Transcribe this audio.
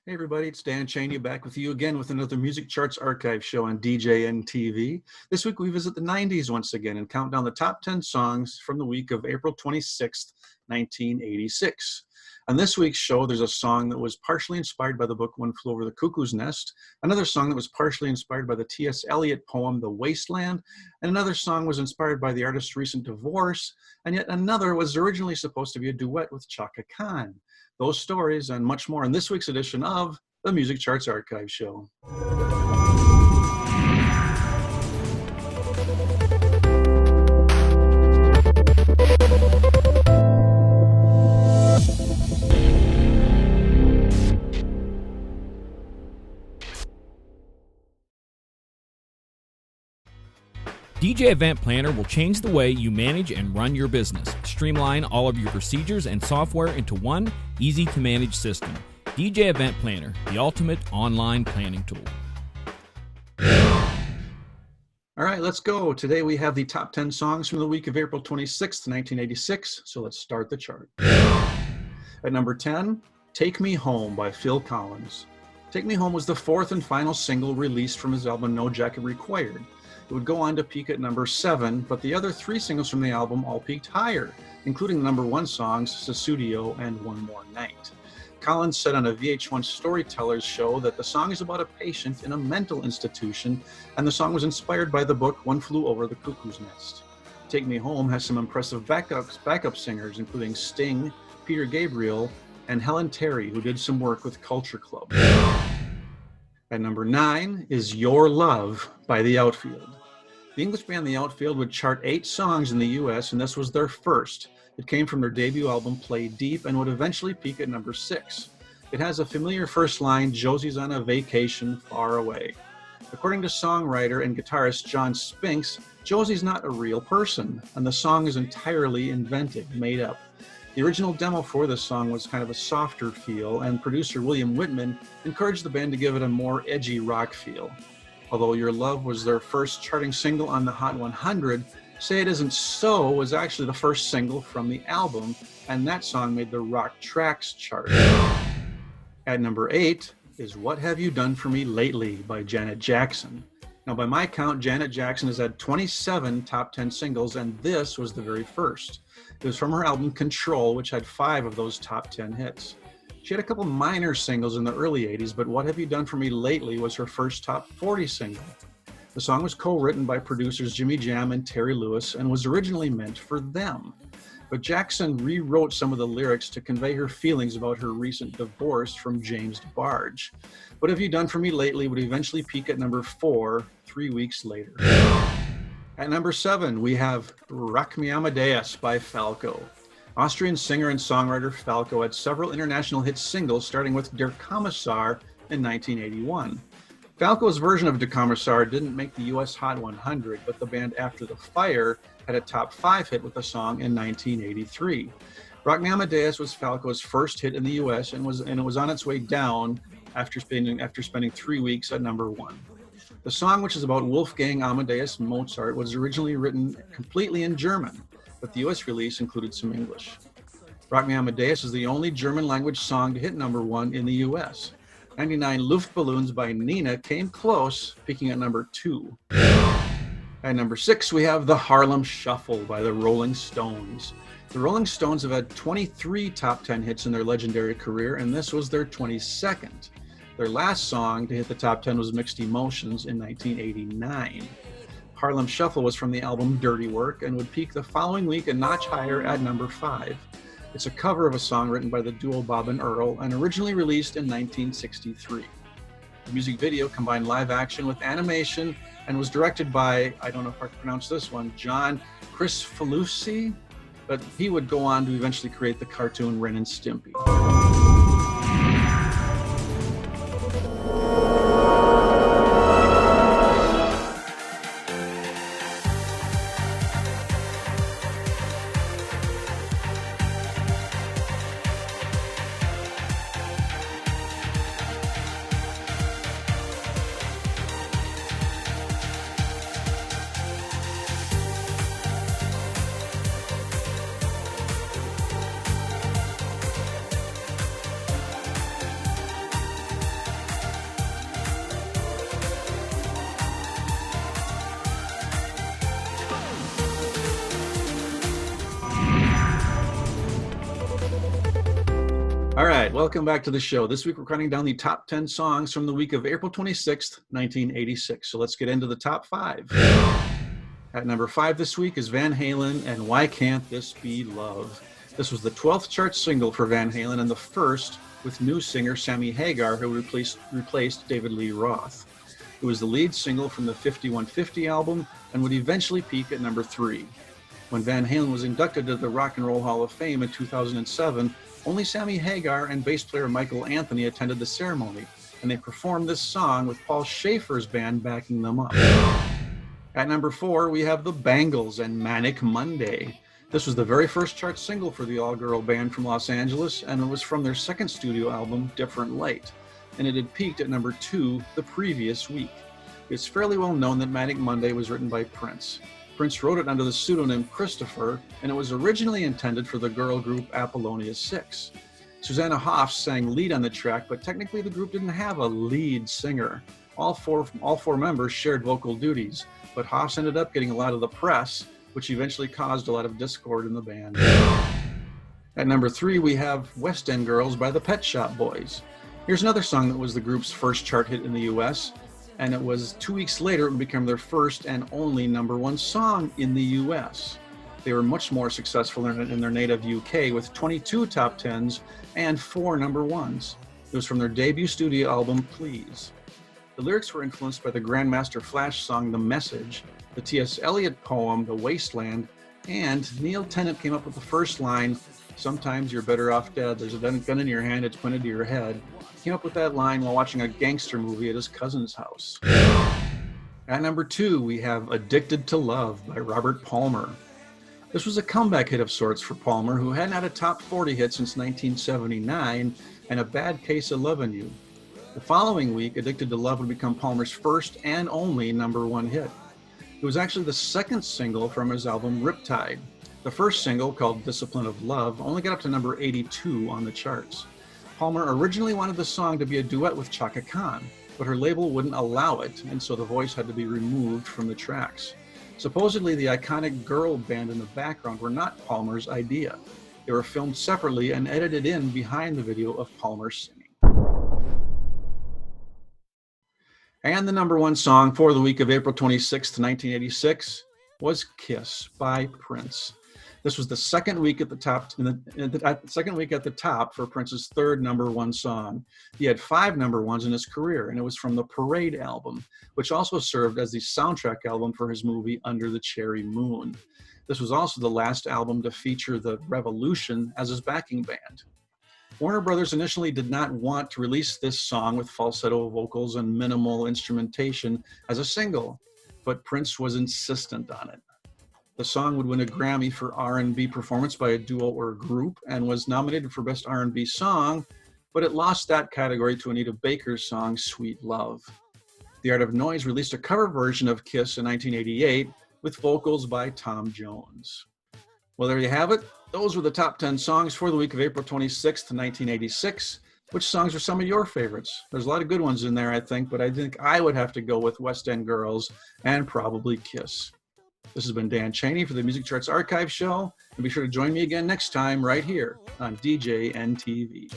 Hey everybody, it's Dan Cheney back with you again with another Music Charts Archive show on DJNTV. This week we visit the 90s once again and count down the top 10 songs from the week of April 26th, 1986. On this week's show, there's a song that was partially inspired by the book One Flew Over the Cuckoo's Nest, another song that was partially inspired by the T.S. Eliot poem The Wasteland, and another song was inspired by the artist's recent divorce, and yet another was originally supposed to be a duet with Chaka Khan. Those stories and much more in this week's edition of the Music Charts Archive Show. DJ Event Planner will change the way you manage and run your business. Streamline all of your procedures and software into one easy-to-manage system. DJ Event Planner, the ultimate online planning tool. All right, let's go. Today we have the top 10 songs from the week of April 26th, 1986. So let's start the chart. At number 10, Take Me Home by Phil Collins. Take Me Home was the fourth and final single released from his album No Jacket Required. It would go on to peak at number 7, but the other 3 singles from the album all peaked higher, including the number 1 songs, Sussudio and One More Night. Collins said on a VH1 Storytellers show that the song is about a patient in a mental institution, and the song was inspired by the book One Flew Over the Cuckoo's Nest. Take Me Home has some impressive backup singers, including Sting, Peter Gabriel, and Helen Terry, who did some work with Culture Club. At number 9 is Your Love by The Outfield. The English band The Outfield would chart 8 songs in the US, and this was their first. It came from their debut album Play Deep and would eventually peak at number 6. It has a familiar first line, Josie's on a vacation far away. According to songwriter and guitarist John Spinks, Josie's not a real person, and the song is entirely invented, made up. The original demo for this song was kind of a softer feel, and producer William Whitman encouraged the band to give it a more edgy rock feel. Although Your Love was their first charting single on the Hot 100, Say It Isn't So was actually the first single from the album, and that song made the Rock Tracks chart. At number 8 is What Have You Done For Me Lately by Janet Jackson. Now, by my count, Janet Jackson has had 27 top 10 singles, and this was the very first. It was from her album Control, which had 5 of those top 10 hits. She had a couple minor singles in the early 80s, but What Have You Done For Me Lately was her first top 40 single. The song was co-written by producers Jimmy Jam and Terry Lewis and was originally meant for them. But Jackson rewrote some of the lyrics to convey her feelings about her recent divorce from James DeBarge. What Have You Done For Me Lately would eventually peak at number 4 3 weeks later. At number 7, we have Rock Me Amadeus by Falco. Austrian singer and songwriter Falco had several international hit singles, starting with Der Kommissar in 1981. Falco's version of Der Kommissar didn't make the US Hot 100, but the band After the Fire had a top 5 hit with the song in 1983. Rock Me Amadeus was Falco's first hit in the US and it was on its way down after spending 3 weeks at number 1. The song, which is about Wolfgang Amadeus Mozart, was originally written completely in German, but the US release included some English. Rock Me Amadeus is the only German language song to hit number 1 in the US. 99 Luftballons by Nina came close, peaking at number 2. At number 6, we have the Harlem Shuffle by the Rolling Stones. The Rolling Stones have had 23 top 10 hits in their legendary career, and this was their 22nd. Their last song to hit the top 10 was Mixed Emotions in 1989. Harlem Shuffle was from the album Dirty Work and would peak the following week a notch higher at number 5. It's a cover of a song written by the duo Bob and Earl and originally released in 1963. The music video combined live action with animation and was directed by, I don't know if I can pronounce this one, John Kricfalusi, but he would go on to eventually create the cartoon Ren and Stimpy. welcome back to the show. This week we're counting down the top 10 songs from the week of April 26th, 1986. So let's get into the top 5. At number 5 this week is Van Halen and Why Can't This Be Love? This was the 12th chart single for Van Halen and the first with new singer Sammy Hagar, who replaced David Lee Roth. It was the lead single from the 5150 album and would eventually peak at number 3. When Van Halen was inducted to the Rock and Roll Hall of Fame in 2007, only Sammy Hagar and bass player Michael Anthony attended the ceremony, and they performed this song with Paul Schaefer's band backing them up. At number 4, we have the Bangles and Manic Monday. This was the very first chart single for the all-girl band from Los Angeles, and it was from their second studio album, Different Light, and it had peaked at number 2 the previous week. It's fairly well known that Manic Monday was written by Prince. Prince wrote it under the pseudonym Christopher, and it was originally intended for the girl group Apollonia 6. Susanna Hoffs sang lead on the track, but technically the group didn't have a lead singer. All four members shared vocal duties, but Hoffs ended up getting a lot of the press, which eventually caused a lot of discord in the band. At number 3, we have West End Girls by the Pet Shop Boys. Here's another song that was the group's first chart hit in the US, and it was 2 weeks later it would become their first and only number 1 song in the US. They were much more successful in their native UK with 22 top 10s and 4 number 1s. It was from their debut studio album, Please. The lyrics were influenced by the Grandmaster Flash song, The Message, the T.S. Eliot poem, The Wasteland, and Neil Tennant came up with the first line, "Sometimes you're better off dead, there's a gun in your hand, it's pointed to your head." He came up with that line while watching a gangster movie at his cousin's house. At number 2, we have Addicted to Love by Robert Palmer. This was a comeback hit of sorts for Palmer, who hadn't had a top 40 hit since 1979, and A Bad Case of Lovin' You. The following week, Addicted to Love would become Palmer's first and only number 1 hit. It was actually the second single from his album Riptide. The first single, called Discipline of Love, only got up to number 82 on the charts. Palmer originally wanted the song to be a duet with Chaka Khan, but her label wouldn't allow it, and so the voice had to be removed from the tracks. Supposedly, the iconic girl band in the background were not Palmer's idea. They were filmed separately and edited in behind the video of Palmer singing. And the number 1 song for the week of April 26, 1986 was Kiss by Prince. This was the second week at the top for Prince's third number 1 song. He had 5 number 1s in his career, and it was from the Parade album, which also served as the soundtrack album for his movie Under the Cherry Moon. This was also the last album to feature the Revolution as his backing band. Warner Brothers initially did not want to release this song with falsetto vocals and minimal instrumentation as a single, but Prince was insistent on it. The song would win a Grammy for R&B performance by a duo or group and was nominated for Best R&B Song, but it lost that category to Anita Baker's song Sweet Love. The Art of Noise released a cover version of Kiss in 1988 with vocals by Tom Jones. Well, there you have it. Those were the top 10 songs for the week of April 26th, 1986. Which songs are some of your favorites? There's a lot of good ones in there, I think, but I think I would have to go with West End Girls and probably Kiss. This has been Dan Cheney for the Music Charts Archive Show, and be sure to join me again next time right here on DJNTV.